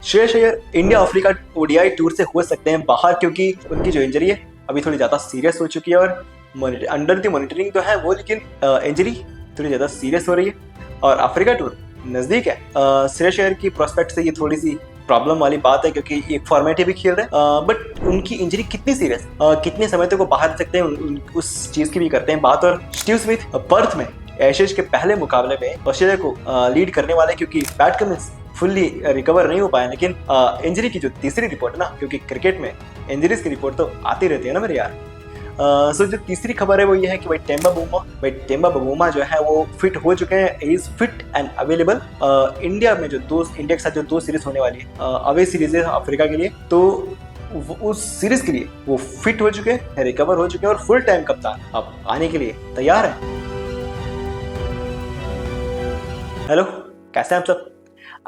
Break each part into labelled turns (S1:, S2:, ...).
S1: Shreyas Iyer India Africa ODI tour से हो सकते हैं बाहर, क्योंकि उनकी जो इंजरी है अभी थोड़ी ज़्यादा सीरियस हो चुकी है और अंडर द मॉनिटरिंग तो है वो, लेकिन इंजरी थोड़ी ज़्यादा सीरियस हो रही है और अफ्रीका टूर नज़दीक है। श्रेयस अय्यर की प्रोस्पेक्ट से ये थोड़ी सी प्रॉब्लम वाली बात है, क्योंकि एक फॉर्मेट ही भी खेल रहे हैं, बट उनकी इंजरी कितनी सीरियस, कितने समय तक वो बाहर सकते हैं, उस चीज़ की भी करते हैं बात। और स्टीव स्मिथ पर्थ में एशेज के पहले मुकाबले में ऑस्ट्रेलिया को लीड करने वाले, क्योंकि पैट कमिंस फुल्ली रिकवर नहीं हो पाए, लेकिन इंजरी की जो तीसरी रिपोर्ट ना, क्योंकि क्रिकेट में इंजरीज की रिपोर्ट तो आती रहती है ना मेरे यार। सो जो तीसरी खबर है वो ये है कि भाई टेम्बा बबूमा जो है वो फिट हो चुके हैं, is fit and available. India में इंडिया के साथ जो 2 सीरीज होने वाली है, अवे सीरीज है अफ्रीका के लिए, तो उस सीरीज के लिए वो फिट हो चुके हैं, रिकवर हो चुके हैं और फुल टाइम कप्तान अब आने के लिए तैयार है। हेलो, कैसे हैं आप सब?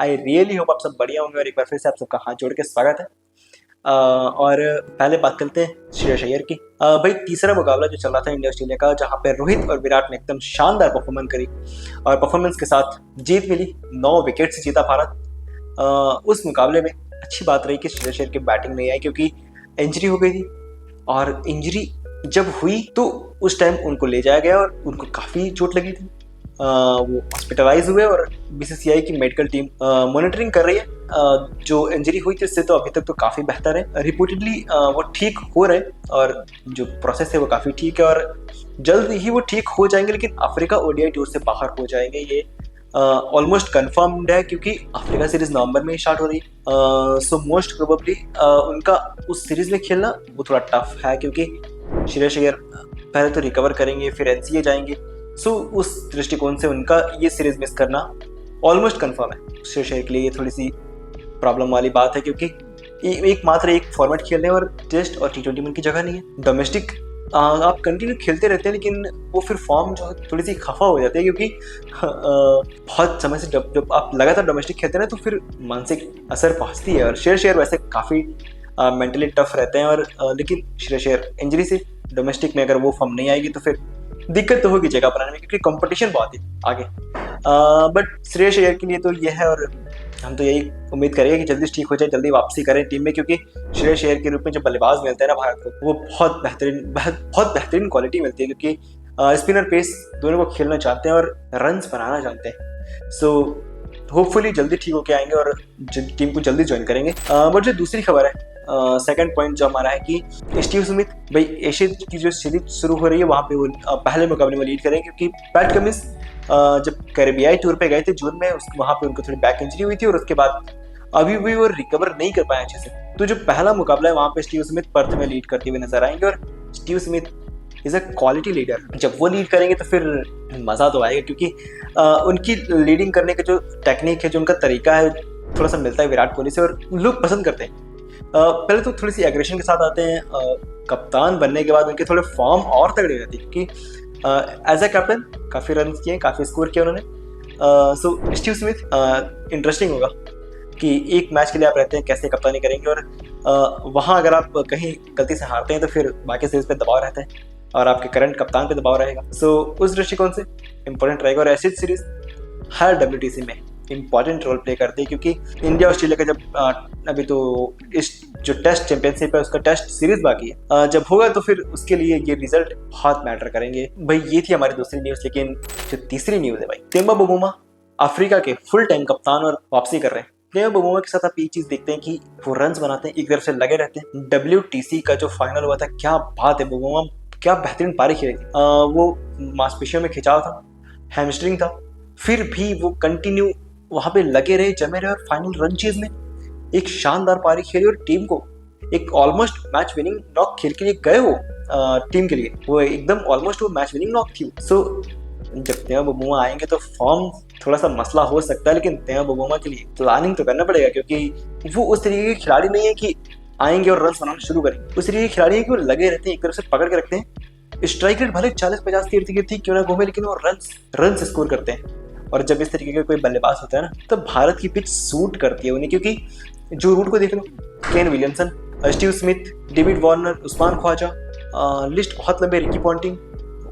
S1: आई रियली होप आप सब बढ़िया होंगे और एक बार फिर से आप सबका हाथ जोड़ के स्वागत है। और पहले बात करते हैं श्रेयस अय्यर की। भाई तीसरा मुकाबला जो चल रहा था इंडिया ऑस्ट्रेलिया का, जहां पे रोहित और विराट ने एकदम शानदार परफॉर्मेंस करी और परफॉर्मेंस के साथ जीत मिली। 9 विकेट से जीता भारत। उस मुकाबले में अच्छी बात रही कि श्रेयस अय्यर की बैटिंग नहीं आई, क्योंकि इंजरी हो गई थी और इंजरी जब हुई तो उस टाइम उनको ले जाया गया और उनको काफ़ी चोट लगी थी। वो हॉस्पिटलाइज हुए और बीसीसीआई की मेडिकल टीम मॉनिटरिंग कर रही है। जो इंजरी हुई थी उससे तो अभी तक तो काफ़ी बेहतर है, रिपोर्टेडली वो ठीक हो रहे और जो प्रोसेस है वो काफ़ी ठीक है और जल्द ही वो ठीक हो जाएंगे, लेकिन अफ्रीका ओडीआई टूर से बाहर हो जाएंगे, ये ऑलमोस्ट कन्फर्म्ड है, क्योंकि अफ्रीका सीरीज नवंबर में ही स्टार्ट हो रही है। सो मोस्ट प्रोबेबली उनका उस सीरीज में खेलना वो थोड़ा टफ है, क्योंकि श्रेयस अय्यर पहले तो रिकवर करेंगे फिर एनसीए जाएंगे। सो उस दृष्टिकोण से उनका ये सीरीज मिस करना ऑलमोस्ट कंफर्म है। श्रेयस अय्यर के लिए ये थोड़ी सी प्रॉब्लम वाली बात है, क्योंकि एक फॉर्मेट खेल रहे हैं और टेस्ट और T20 में उनकी जगह नहीं है। डोमेस्टिक आप कंटिन्यू खेलते रहते हैं, लेकिन वो फिर फॉर्म जो है थोड़ी सी खफा हो जाती है, क्योंकि बहुत समय से जब आप लगातार डोमेस्टिक खेलते हैं तो फिर मानसिक असर पहुँचती है। और श्रेयस अय्यर वैसे काफ़ी मेंटली टफ रहते हैं, और लेकिन श्रेयस अय्यर इंजरी से डोमेस्टिक में अगर वो फॉर्म नहीं आएगी तो फिर दिक्कत तो होगी जगह बनाने में, क्योंकि कंपटीशन बहुत है आगे। बट श्रेयस अय्यर के लिए तो ये है और हम तो यही उम्मीद करेंगे कि जल्दी ठीक हो जाए, जल्दी वापसी करें टीम में, क्योंकि श्रेयस अय्यर के रूप में जो बल्लेबाज मिलते हैं ना भारत को, वो बहुत बेहतरीन क्वालिटी मिलती है, क्योंकि स्पिनर पेस दोनों को खेलना चाहते हैं और रन्स बनाना चाहते हैं। सो होपफुली जल्दी ठीक होके आएंगे और टीम को जल्दी ज्वाइन करेंगे। बट जो दूसरी खबर है, सेकंड पॉइंट जो हमारा है कि स्टीव स्मिथ भाई एशिया की जो सीरीज शुरू हो रही है वहाँ पे वो पहले मुकाबले में लीड करेंगे, क्योंकि पैट कमिंस जब कैरेबियाई टूर पे गए थे जून में, वहाँ पे उनको थोड़ी बैक इंजरी हुई थी और उसके बाद अभी भी वो रिकवर नहीं कर पाए अच्छे से। तो जो पहला मुकाबला है वहाँ पे स्टीव स्मिथ पर्थ में लीड करते हुए नजर आएंगे और Steve Smith is a quality leader. जब वो लीड करेंगे तो फिर मज़ा तो आएगा, क्योंकि उनकी लीडिंग करने का जो टेक्निक है, जो उनका तरीका है, थोड़ा सा मिलता है विराट कोहली से और लोग पसंद करते हैं। पहले तो थोड़ी सी एग्रेशन के साथ आते हैं, कप्तान बनने के बाद उनके थोड़े फॉर्म और तगड़े रहती है, क्योंकि एज अ कैप्टन काफ़ी रन किए, काफ़ी स्कोर किया उन्होंने। सो स्टीव स्मिथ इंटरेस्टिंग होगा कि एक मैच के लिए आप रहते हैं कैसे कप्तानी करेंगे, और वहाँ अगर आप कहीं गलती से हारते हैं तो फिर बाकी सीरीज पे दबाव रहता है और आपके करंट कप्तान पे दबाव रहेगा। सो उस दृष्टिकोण से इंपॉर्टेंट रहेगा। और ऐसी सीरीज हर WTC में इंपॉर्टेंट रोल प्ले करती है, क्योंकि इंडिया ऑस्ट्रेलिया का जब अभी तो इस जो टेस्ट चैंपियनशिप है उसका टेस्ट सीरीज बाकी है, जब होगा तो फिर उसके लिए ये रिजल्ट बहुत मैटर करेंगे। भाई ये थी हमारी दूसरी न्यूज़, लेकिन जो तीसरी न्यूज़ है भाई, टेम्बा बबूमा अफ्रीका के फुल टाइम कप्तान और वापसी कर रहे हैं। टेम्बा बबूमा के साथ आप ये चीज़ देखते हैं कि वो रन्स बनाते हैं, एक तरफ से लगे रहते हैं। WTC का जो फाइनल हुआ था, क्या बात है, बबूमा क्या बेहतरीन पारी खेली थी। वो मांसपेशियों में खिंचाव था, हैमस्ट्रिंग था, फिर भी वो कंटिन्यू वहाँ पे लगे रहे, जमे रहे और फाइनल रन चेज में एक शानदार पारी खेली और टीम को एक ऑलमोस्ट मैच विनिंग नॉक खेल के लिए गए वो टीम के लिए, वो एकदम ऑलमोस्ट वो मैच विनिंग नॉक थी। सो जब टेम्बा बबूमा आएंगे तो फॉर्म थोड़ा सा मसला हो सकता है, लेकिन टेम्बा बबूमा के लिए प्लानिंग तो करना पड़ेगा, क्योंकि वो उस तरीके के खिलाड़ी नहीं है कि आएंगे और रन बनाना शुरू करेंगे। उस तरीके के खिलाड़ी है कि वो लगे रहते हैं, एक तरफ से पकड़ के रखते हैं। स्ट्राइक रेट भले 40-50 की इर्द गिर्द थी क्यों ना घूमे, लेकिन वो रन स्कोर करते हैं। और जब इस तरीके का कोई बल्लेबाज होता है ना, तो भारत की पिच सूट करती है उन्हें, क्योंकि जो रूट को देख लो, Kane Williamson, Steve Smith, David Warner, Usman Khawaja, list बहुत लंबे, रिकी पॉन्टिंग,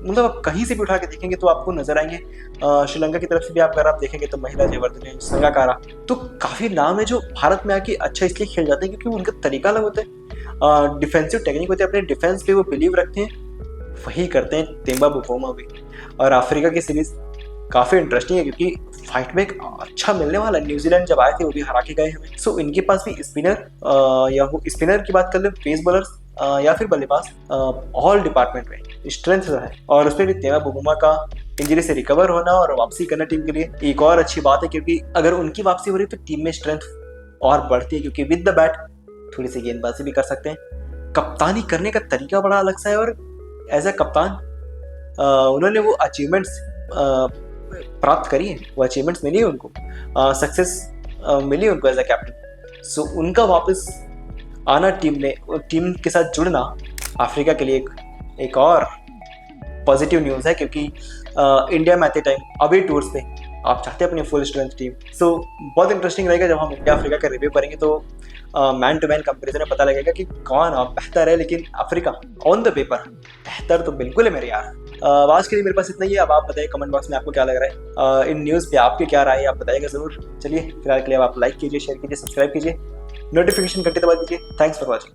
S1: मतलब आप कहीं से भी उठा के देखेंगे तो आपको नजर आएंगे। श्रीलंका की तरफ से भी आप अगर आप देखेंगे तो महिला जयवर्धने, संगाकारा, तो काफी नाम है जो भारत में आके अच्छा इसलिए खेल जाते हैं क्योंकि उनका तरीका अलग होता है, डिफेंसिव टेक्निक होती है, अपने डिफेंस पे वो बिलीव रखते हैं, वही करते हैं तेम्बा बुफोमा भी। और अफ्रीका की सीरीज काफी इंटरेस्टिंग है क्योंकि फाइट में एक अच्छा मिलने वाला है। न्यूजीलैंड जब आए थे वो भी हरा के गए हमें। सो इनके पास भी स्पिनर या वो स्पिनर की बात कर ले, पेस बॉलर्स या फिर बल्लेबाज, ऑल डिपार्टमेंट में स्ट्रेंथ है। और उसमें भी तेमा बुबुमा का इंजरी से रिकवर होना और वापसी करना टीम के लिए एक और अच्छी बात है क्योंकि अगर उनकी वापसी हो रही है तो टीम में स्ट्रेंथ और बढ़ती है क्योंकि विद द बैट थोड़ी सी गेंदबाजी भी कर सकते हैं। कप्तानी करने का तरीका बड़ा अलग सा है और एज ए कप्तान उन्होंने वो अचीवमेंट्स प्राप्त करी है, वो अचीवमेंट्स मिली है उनको, सक्सेस मिली उनको एज ए कैप्टन। सो उनका वापस आना टीम के साथ जुड़ना अफ्रीका के लिए एक और पॉजिटिव न्यूज़ है क्योंकि इंडिया में आते टाइम अवे टूर्स पे आप चाहते हैं अपनी फुल स्ट्रेंथ टीम। सो बहुत इंटरेस्टिंग रहेगा जब हम इंडिया अफ्रीका का रिव्यू करेंगे तो मैन टू मैन कंपेरिजन में पता लगेगा कि कौन बेहतर है। लेकिन अफ्रीका ऑन द पेपर बेहतर तो बिल्कुल है मेरे यार। आज के लिए मेरे पास इतना ही है। अब आप बताइए कमेंट बॉक्स में आपको क्या लग रहा है, इन न्यूज़ पे आपकी क्या राय है आप बताइएगा ज़रूर। चलिए फिलहाल के लिए आप लाइक कीजिए, शेयर कीजिए, सब्सक्राइब कीजिए, नोटिफिकेशन घंटे दबा दीजिए। Thanks for watching.